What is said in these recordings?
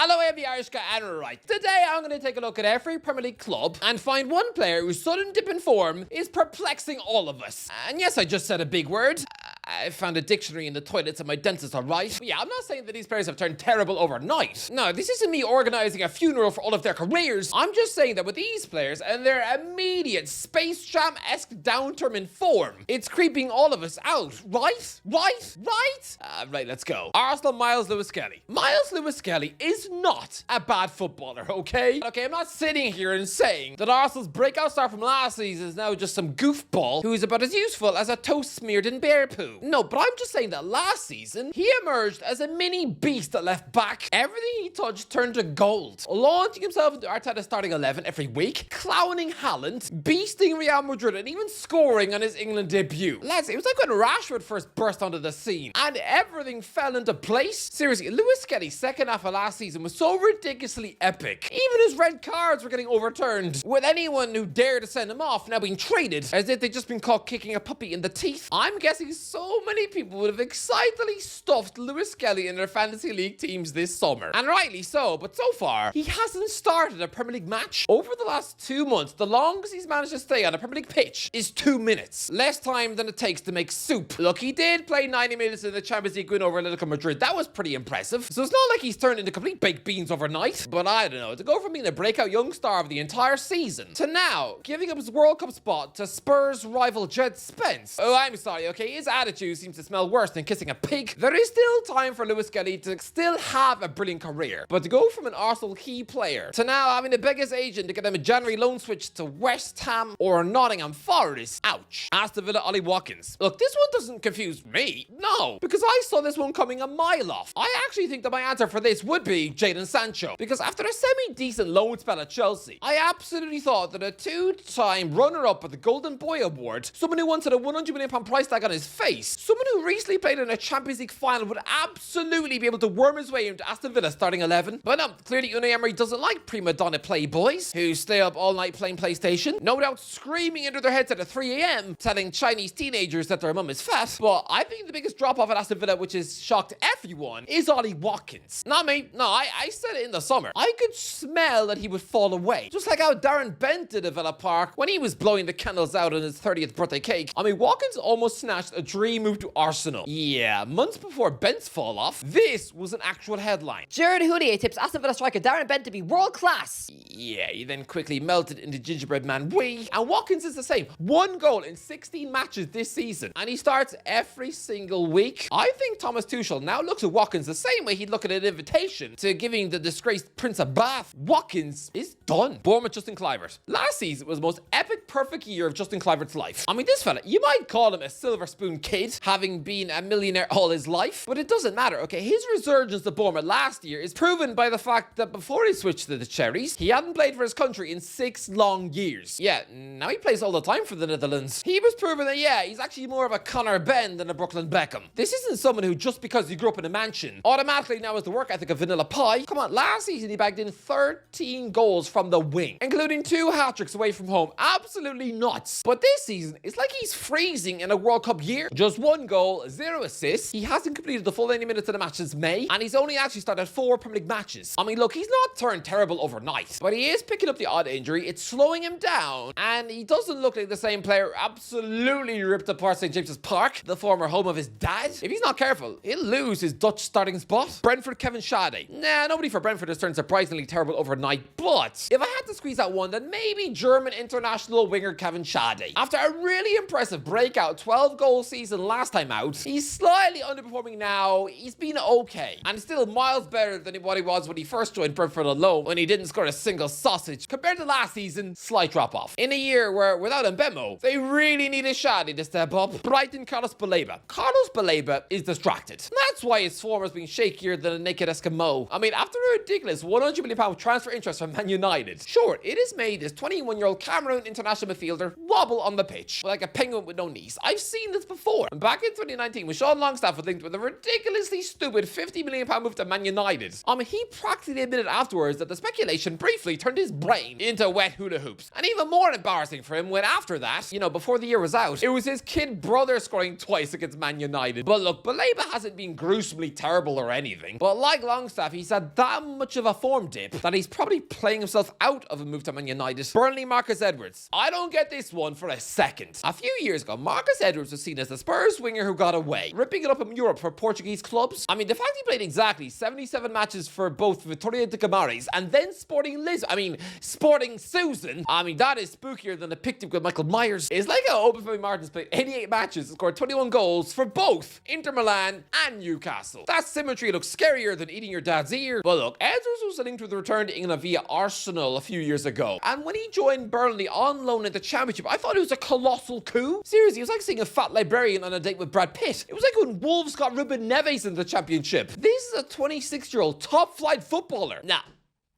Hello, I'm the Irish guy, and right. Today, I'm going to take a look at every Premier League club and find one player whose sudden dip in form is perplexing all of us. And yes, I just said a big word. I found a dictionary in the toilets at my dentist, alright? But yeah, I'm not saying that these players have turned terrible overnight. No, this isn't me organising a funeral for all of their careers. I'm just saying that with these players and their immediate Space Jam-esque downturn in form, it's creeping all of us out, right? Right, let's go. Arsenal Miles Lewis-Skelly. Miles Lewis-Skelly is not a bad footballer, okay? Okay, I'm not sitting here and saying that Arsenal's breakout star from last season is now just some goofball who is about as useful as a toast smeared in bear poo. No, but I'm just saying that last season, he emerged as a mini beast at left back. Everything he touched turned to gold. Launching himself into Arteta's starting 11 every week, clowning Haaland, beasting Real Madrid, and even scoring on his England debut. Lads, it was like when Rashford first burst onto the scene, and everything fell into place. Seriously, Lewis-Skelly's second half of last season was so ridiculously epic. Even his red cards were getting overturned, with anyone who dared to send him off now being traded as if they'd just been caught kicking a puppy in the teeth. I'm guessing so many people would have excitedly stuffed Lewis-Skelly in their fantasy league teams this summer. And rightly so, but so far, he hasn't started a Premier League match. Over the last 2 months, the longest he's managed to stay on a Premier League pitch is 2 minutes. Less time than it takes to make soup. Look, he did play 90 minutes in the Champions League win over Atletico Madrid. That was pretty impressive. So it's not like he's turned into complete baked beans overnight. But I don't know, to go from being the breakout young star of the entire season to now giving up his World Cup spot to Spurs rival Jed Spence. Oh, I'm sorry, okay, his attitude seems to smell worse than kissing a pig. There is still time for Lewis-Skelly to still have a brilliant career. But to go from an Arsenal key player to now having to beg his agent to get him a January loan switch to West Ham or Nottingham Forest, ouch. Aston Villa Ollie Watkins. Look, this one doesn't confuse me. No, because I saw this one coming a mile off. I actually think that my answer for this would be Jadon Sancho. Because after a semi-decent loan spell at Chelsea, I absolutely thought that a two-time runner-up at the Golden Boy Award, someone who wanted a £100 million price tag on his face, someone who recently played in a Champions League final would absolutely be able to worm his way into Aston Villa starting 11. But no, clearly Unai Emery doesn't like prima donna playboys who stay up all night playing PlayStation, no doubt screaming into their headset at 3 a.m, telling Chinese teenagers that their mum is fat. But I think the biggest drop-off at Aston Villa, which has shocked everyone, is Ollie Watkins. Not me. No, I said it in the summer. I could smell that he would fall away. Just like how Darren Bent did at Villa Park when he was blowing the candles out on his 30th birthday cake. I mean, Watkins almost snatched a dream move to Arsenal. Yeah, months before Bent's fall off, this was an actual headline. Jared Houllier tips Aston Villa striker Darren Bent to be world class. Yeah, he then quickly melted into gingerbread man wee. And Watkins is the same. 1 goal in 16 matches this season. And he starts every single week. I think Thomas Tuchel now looks at Watkins the same way he'd look at an invitation to giving the disgraced Prince a bath. Watkins is done. Bournemouth Justin Kluivert. Last season was the most epic perfect year of Justin Kluivert's life. I mean, this fella, you might call him a silver spoon kid, having been a millionaire all his life, but it doesn't matter, okay? His resurgence at Bournemouth last year is proven by the fact that before he switched to the Cherries, he hadn't played for his country in 6 long years. Yeah, now he plays all the time for the Netherlands. He was proven that, yeah, he's actually more of a Conor Ben than a Brooklyn Beckham. This isn't someone who, just because he grew up in a mansion, automatically now has the work ethic of vanilla pie. Come on, last season he bagged in 13 goals from the wing, including 2 hat-tricks away from home. Absolutely nuts. But this season, it's like he's freezing in a World Cup year. Just 1 goal, 0 assists. He hasn't completed the full 90 minutes of the match since May, and he's only actually started 4 Premier League matches. I mean, look, he's not turned terrible overnight, but he is picking up the odd injury. It's slowing him down, and he doesn't look like the same player who absolutely ripped apart St. James's Park, the former home of his dad. If he's not careful, he'll lose his Dutch starting spot. Brentford Kevin Schade. Nah, nobody for Brentford has turned surprisingly terrible overnight, but if I had to squeeze out one, then maybe German international winger Kevin Schade. After a really impressive breakout 12-goal season last time out, he's slightly underperforming now. He's been okay, and still miles better than what he was when he first joined Brentford on loan, when he didn't score a single sausage. Compared to last season, slight drop-off. In a year where, without Mbemo, they really needed Schade to step up. Brighton Carlos Baleba. Carlos Baleba is distracted. That's why his form has been shakier than a naked Eskimo. I mean, after a ridiculous £100 million transfer interest from Man United, sure, it has made this 21-year-old Cameroon international midfielder wobble on the pitch like a penguin with no knees. I've seen this before. before. And back in 2019, when Sean Longstaff was linked with a ridiculously stupid £50 million move to Man United, he practically admitted afterwards that the speculation briefly turned his brain into wet hula hoops. And even more embarrassing for him when after that, before the year was out, it was his kid brother scoring twice against Man United. But look, Baleba hasn't been gruesomely terrible or anything. But like Longstaff, he's had that much of a form dip that he's probably playing himself out of a move to Man United. Burnley Marcus Edwards. I don't get this one for a second. A few years ago, Marcus Edwards was seen as the Spurs winger who got away, ripping it up in Europe for Portuguese clubs. The fact he played exactly 77 matches for both Vitória de Guimarães and then Sporting Susan, that is spookier than a picnic with Michael Myers. It's like how Obafemi Martins played 88 matches and scored 21 goals for both Inter Milan and Newcastle. That symmetry looks scarier than eating your dad's ear. But look, Edwards was linked with the return to England via Arsenal a few years ago. And when he joined Burnley on loan in the Championship, I thought it was a colossal coup. Seriously, it was like seeing a fat librarian on a date with Brad Pitt. It was like when Wolves got Ruben Neves in the Championship. This is a 26-year-old top-flight footballer. Nah,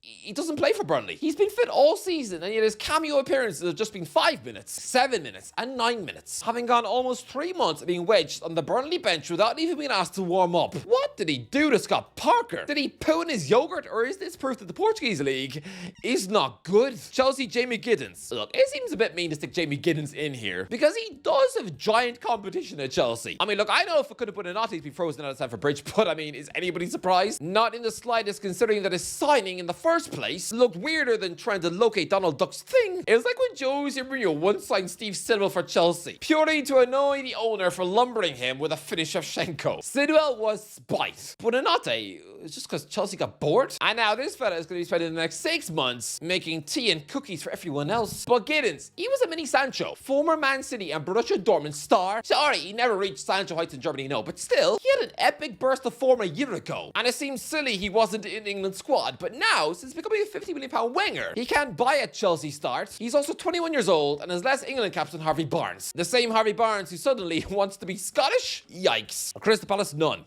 he doesn't play for Burnley. He's been fit all season, and yet his cameo appearances have just been 5 minutes, 7 minutes, and 9 minutes, having gone almost 3 months of being wedged on the Burnley bench without even being asked to warm up. What did he do to Scott Parker? Did he poo in his yogurt, or is this proof that the Portuguese league is not good? Chelsea, Jamie Giddens. Look, it seems a bit mean to stick Jamie Giddens in here, because he does have giant competition at Chelsea. Look, I know if I could have put a knot, he'd be frozen out of Stamford Bridge, but is anybody surprised? Not in the slightest, considering that his signing in the first place looked weirder than trying to locate Donald Duck's thing. It was like when Jose Mourinho once signed Steve Sidwell for Chelsea, purely to annoy the owner for lumbering him with a finish of Shevchenko. Sidwell was spite, but Konate was just because Chelsea got bored. And now this fella is going to be spending the next 6 months making tea and cookies for everyone else. But Giddens, he was a mini Sancho, former Man City and Borussia Dortmund star. Sorry, he never reached Sancho heights in Germany, no, but still, he had an epic burst of form a year ago. And it seems silly he wasn't in England's squad, but now, since becoming a £50 million winger, he can't buy a Chelsea start. He's also 21 years old and has less England caps than Harvey Barnes. The same Harvey Barnes who suddenly wants to be Scottish? Yikes. Crystal Palace, none.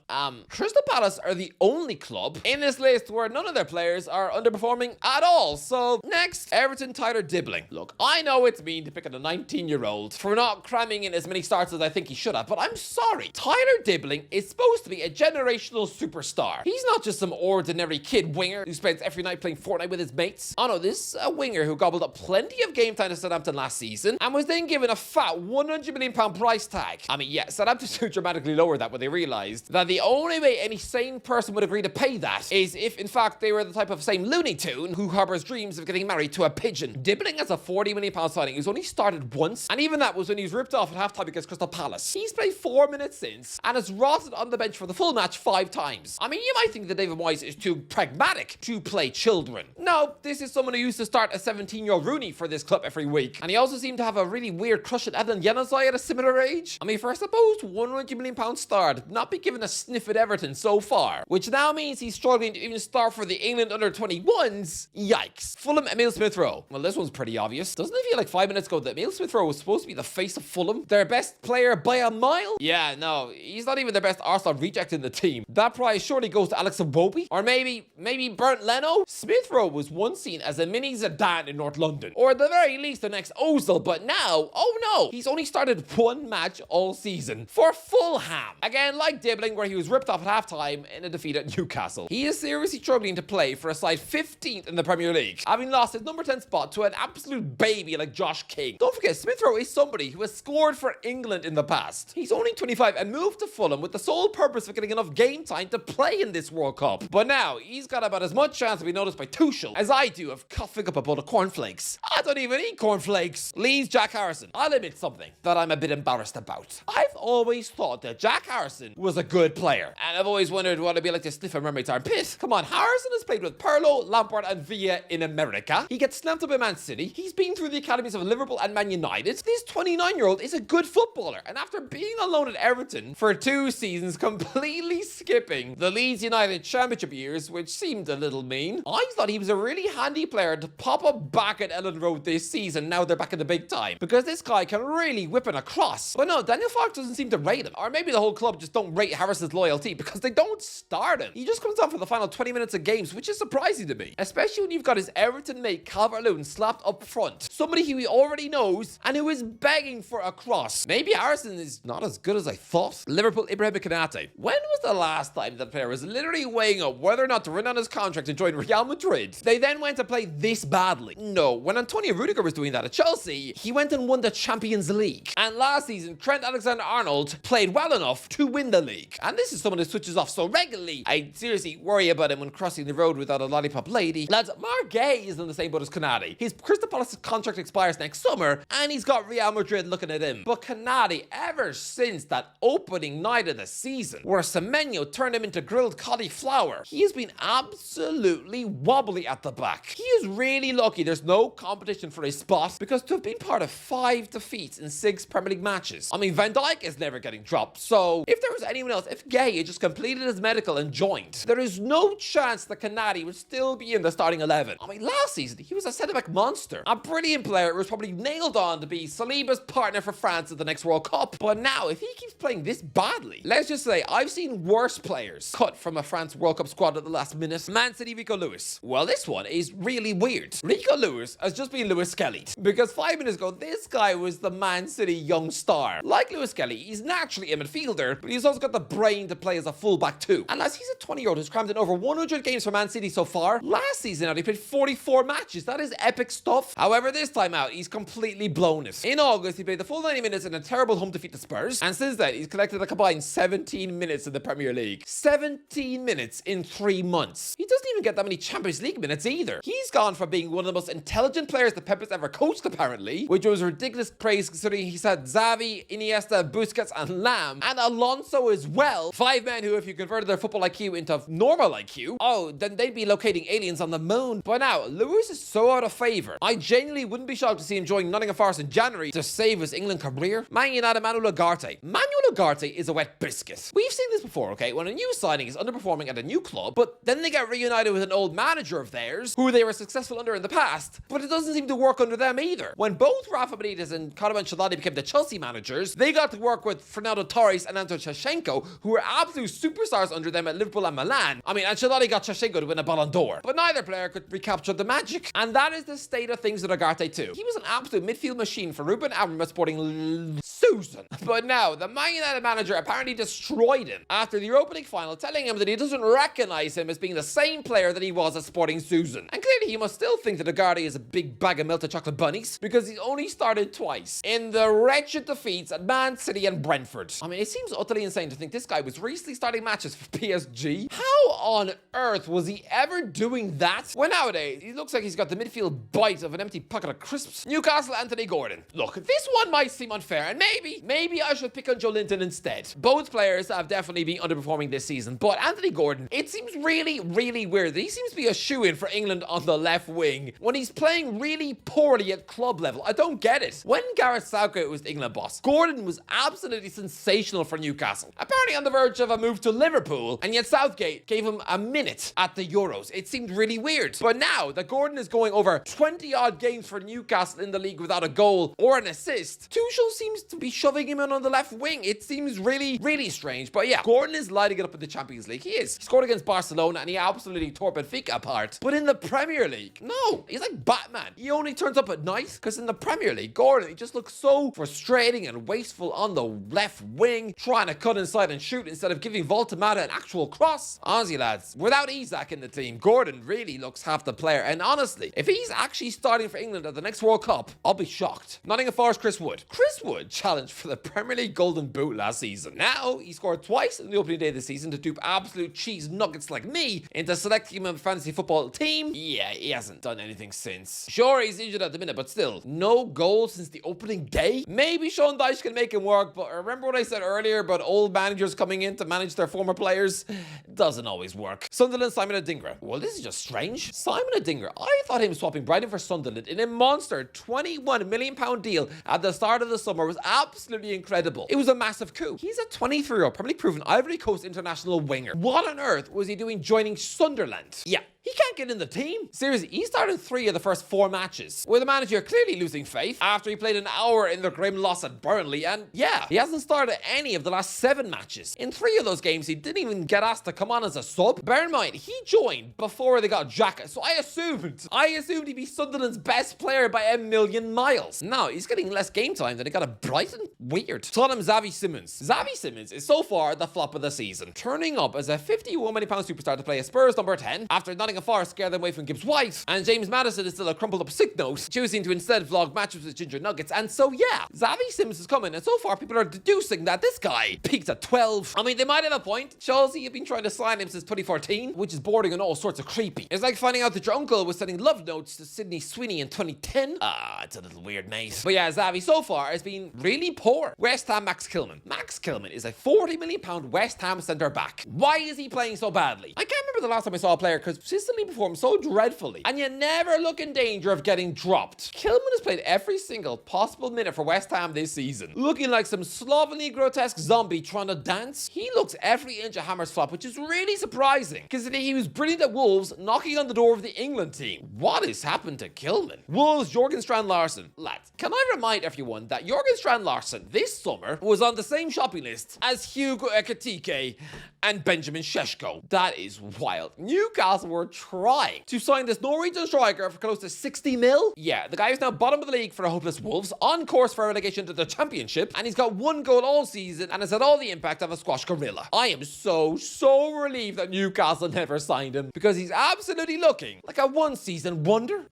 Crystal Palace are the only club in this list where none of their players are underperforming at all. So, next, Everton Tyler Dibbling. Look, I know it's mean to pick on a 19-year-old for not cramming in as many starts as I think he should have, but I'm sorry. Tyler Dibbling is supposed to be a generational superstar. He's not just some ordinary kid winger who spends every night playing Fortnite with his mates. Oh no, this is a winger who gobbled up plenty of game time to Southampton last season and was then given a fat £100 million price tag. Yeah, Southampton dramatically lowered that when they realised that the only way any sane person would agree to pay that is if, in fact, they were the type of same Looney Tune who harbours dreams of getting married to a pigeon. Dibbling as a £40 million signing who's only started once, and even that was when he was ripped off at halftime against Crystal Palace. He's played 4 minutes since and has rotted on the bench for the full match 5 times. You might think that David Moyes is too pragmatic to play children. No, this is someone who used to start a 17-year-old Rooney for this club every week. And he also seemed to have a really weird crush at Adnan Januzaj at a similar age. For a supposed £100 million star to not be given a sniff at Everton so far, which now means he's struggling to even start for the England under-21s. Yikes. Fulham, Emile Smith-Rowe. Well, this one's pretty obvious. Doesn't it feel like 5 minutes ago that Emile Smith-Rowe was supposed to be the face of Fulham? Their best player by a mile? Yeah, no, he's not even their best Arsenal reject in the team. That prize surely goes to Alex Iwobi, or maybe Bernd Leno. Smith-Rowe was once seen as a mini Zidane in North London, or at the very least the next Ozil, but now, oh no, he's only started 1 match all season for Fulham. Again, like Dibbling, where he was ripped off at halftime in a defeat at Newcastle. He is seriously struggling to play for a side 15th in the Premier League, having lost his number 10 spot to an absolute baby like Josh King. Don't forget, Smith-Rowe is somebody who has scored for England in the past. He's only 25 and moved to Fulham with the sole purpose of getting enough game time to play in this World Cup. But now, he's got about as much chance to be noticed by Tuchel as I do of coughing up a bowl of cornflakes. I don't even eat cornflakes. Leeds Jack Harrison. I'll admit something that I'm a bit embarrassed about. I've always thought that Jack Harrison was a good player, and I've always wondered what it'd be like to sniff a mermaid's armpit. Come on, Harrison has played with Pirlo, Lampard and Villa in America. He gets snapped up by Man City. He's been through the academies of Liverpool and Man United. This 29-year-old is a good footballer, and after being on loan at Everton for 2 seasons, completely skipping the Leeds United Championship years, which seemed a little mean, I thought he was a really handy player to pop up back at Ellen Road road this season. Now they're back in the big time because this guy can really whip in a cross. But no, Daniel Farke doesn't seem to rate him. Or maybe the whole club just don't rate Harrison's loyalty because they don't start him. He just comes on for the final 20 minutes of games, which is surprising to me. Especially when you've got his Everton mate Calvert-Lewin slapped up front. Somebody who he already knows and who is begging for a cross. Maybe Harrison is not as good as I thought. Liverpool, Ibrahima Konate. When was the last time that player was literally weighing up whether or not to run on his contract and join Real Madrid? They then went to play this badly. No, when Antonio Rudiger was doing that at Chelsea, he went and won the Champions League. And last season, Trent Alexander-Arnold played well enough to win the league. And this is someone who switches off so regularly, I seriously worry about him when crossing the road without a lollipop lady. Lads, Marc Guéhi is in the same boat as Konate. His Crystal Palace contract expires next summer, and he's got Real Madrid looking at him. But Konate, ever since that opening night of the season, where Semenyo turned him into grilled cauliflower, he has been absolutely wobbly at the back. He is really lucky there's no competition for a spot, because to have been part of 5 defeats in 6 Premier League matches, I mean, Van Dijk is never getting dropped. So if there was anyone else, if Guéhi had just completed his medical and joined, there is no chance that Konate would still be in the starting 11. I mean, last season, he was a centre-back monster. A brilliant player who was probably nailed on to be Saliba's partner for France at the next World Cup. But now, if he keeps playing this badly, let's just say, I've seen worse players cut from a France World Cup squad at the last minute. Man City Rico Lewis. Well, this one is really weird. Rico Lewis has just been Lewis Skellied, because 5 minutes ago, this guy was the Man City young star. Like Lewis Skelly, he's naturally a midfielder, but he's also got the brain to play as a fullback too. And as he's a 20-year-old who's crammed in over 100 games for Man City so far, last season out he played 44 matches. That is epic stuff. However, this time out, he's completely blown it. In August, he played the full 90 minutes in a terrible home defeat to Spurs, and since then, he's collected a combined 17 minutes in the Premier League. 17 minutes in 3 months. He doesn't even get that many Champions League minutes either. He's gone from being one of the most intelligent players that Pep has ever coached, apparently, which was ridiculous praise considering he's had Xavi, Iniesta, Busquets, and Lam, and Alonso as well. 5 men who, if you converted their football IQ into normal IQ, oh, then they'd be locating aliens on the moon. But now, Lewis is so out of favour. I genuinely wouldn't be shocked to see him join Nottingham Forest in January to save his England career. Man United, Manuel Ugarte. Manuel Ugarte is a wet biscuit. We've seen this before, okay? When a new signing is underperforming at a new club, but then they get reunited with an old manager of theirs, who they were successful under in the past, but it doesn't seem to work under them either. When both Rafa Benitez and Carlo Ancelotti became the Chelsea managers, they got to work with Fernando Torres and Anton Shevchenko, who were absolute superstars under them at Liverpool and Milan. I mean, Ancelotti got Shevchenko to win a Ballon d'Or, but neither player could recapture the magic. And that is the state of things with Ugarte too. He was an absolute midfield machine for Ruben Amorim at Sporting Susan. But now, the Man United manager apparently destroyed him after the Europa League final, telling him that he doesn't recognise him as being the same player that he was at Sporting Susan. And clearly he must still think that Ugarte is a big bag of melted chocolate bunnies, because he's only started twice in the wretched defeats at Man City and Brentford. I mean, it seems utterly insane to think this guy was recently starting matches for PSG. How on earth was he ever doing that? Well, nowadays, he looks like he's got the midfield bite of an empty packet of crisps. Newcastle, Anthony Gordon. Look, this one might seem unfair, and maybe I should pick on Joe Linton instead. Both players have definitely been underperforming this season, but Anthony Gordon, it seems really, really weird that he seems to be a shoo-in for England on the left wing when he's playing really poorly at club level. I don't get it. When Gareth Southgate was the England boss, Gordon was absolutely sensational for Newcastle. Apparently on the verge of a move to Liverpool, and yet Southgate gave him a minute at the Euros. It seemed really weird. But now that Gordon is going over 20-odd games for Newcastle in the league without a goal or an assist, Tuchel seems to be shoving him in on the left wing. It seems really, really strange. But yeah, Gordon is lighting it up in the Champions League. He is. He scored against Barcelona and he absolutely tore Benfica apart. But in the Premier League, no. He's like Batman. He only turns up at night, because in the Premier League, Gordon, he just looks so frustrating and wasteful on the left wing, trying to cut inside and shoot instead of giving Voltemata an actual cross. Honestly, lads, without Isak in the team, Gordon really looks half the player. And honestly, if he's actually starting for England at the next World Cup, I'll be shocked. Nottingham Forest, Chris Wood. Chris Wood challenged for the Premier League Golden Boot last season. Now, he scored twice in the opening day of the season to dupe absolute cheese nuggets like me into selecting him on the fantasy football team. Yeah, he hasn't done anything since. Sure, he's injured at the minute, but still, no goals since the opening day? Maybe Sean Dyche can make him work, but remember what I said earlier about old managers coming in to manage their former players? Doesn't always work. Sunderland, Simon Adingra. Well, this is just strange. Simon Adingra, I thought him swapping Brighton for Sunderland in a monster £21 million deal at the start of the summer was absolutely incredible. It was a massive coup. He's a 23-year-old, probably proven Ivory Coast international winger. What on earth was he doing joining Sunderland? Yeah, He can't get in the team. Seriously, he started 3 of the first 4 matches, with the manager clearly losing faith after he played an hour in their grim loss at Burnley, and yeah, he hasn't started any of the last 7 matches. In 3 of those games, he didn't even get asked to come on as a sub. Bear in mind, he joined before they got Xhaka, so I assumed he'd be Sunderland's best player by a million miles. Now, he's getting less game time than he got at Brighton. Weird. Tottenham Xavi Simons. Xavi Simons is so far the flop of the season, turning up as a £51 million superstar to play as Spurs number 10 after Nottingham Forest scared them away from Gibbs White, and James Maddison is still a crumpled up sick note, choosing to instead vlog matches with Ginger Nuggets. And so yeah, Xavi Simons is coming, and so far people are deducing that this guy peaked at 12. I mean, they might have a point. Chelsea have been trying to sign him since 2014, which is bordering on all sorts of creepy. It's like finding out that your uncle was sending love notes to Sydney Sweeney in 2010. It's a little weird, mate. But yeah, Xavi so far has been really poor. West Ham Max Kilman. Max Kilman is a £40 million West Ham centre back. Why is he playing so badly? I can't remember the last time I saw a player consistently perform so dreadfully and yet never look in danger of getting dropped. Kilman has played every single possible minute for West Ham this season, looking like some slovenly grotesque zombie trying to dance. He looks every inch a Hammer's flop, which is really surprising considering he was brilliant at Wolves, knocking on the door of the England team. What has happened to Kilman? Wolves Jorgen Strand Larsen. Lads, can I remind everyone that Jorgen Strand Larsen this summer was on the same shopping list as Hugo Ekitike and Benjamin Šeško. That is wild. Newcastle were trying to sign this Norwegian striker for close to 60 mil. Yeah, the guy is now bottom of the league for a hopeless Wolves, on course for relegation to the Championship, and he's got 1 goal all season and has had all the impact of a squash gorilla. I am so relieved that Newcastle never signed him, because he's absolutely looking like a one-season wonder.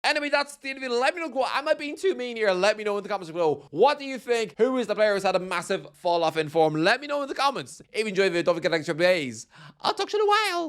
Anyway, that's the end of it. Let me know, am I being too mean here? Let me know in the comments below. What do you think? Who is the player who's had a massive fall off in form? Let me know in the comments. If you enjoyed the video, don't forget to like and subscribe, please. I'll talk to you in a while.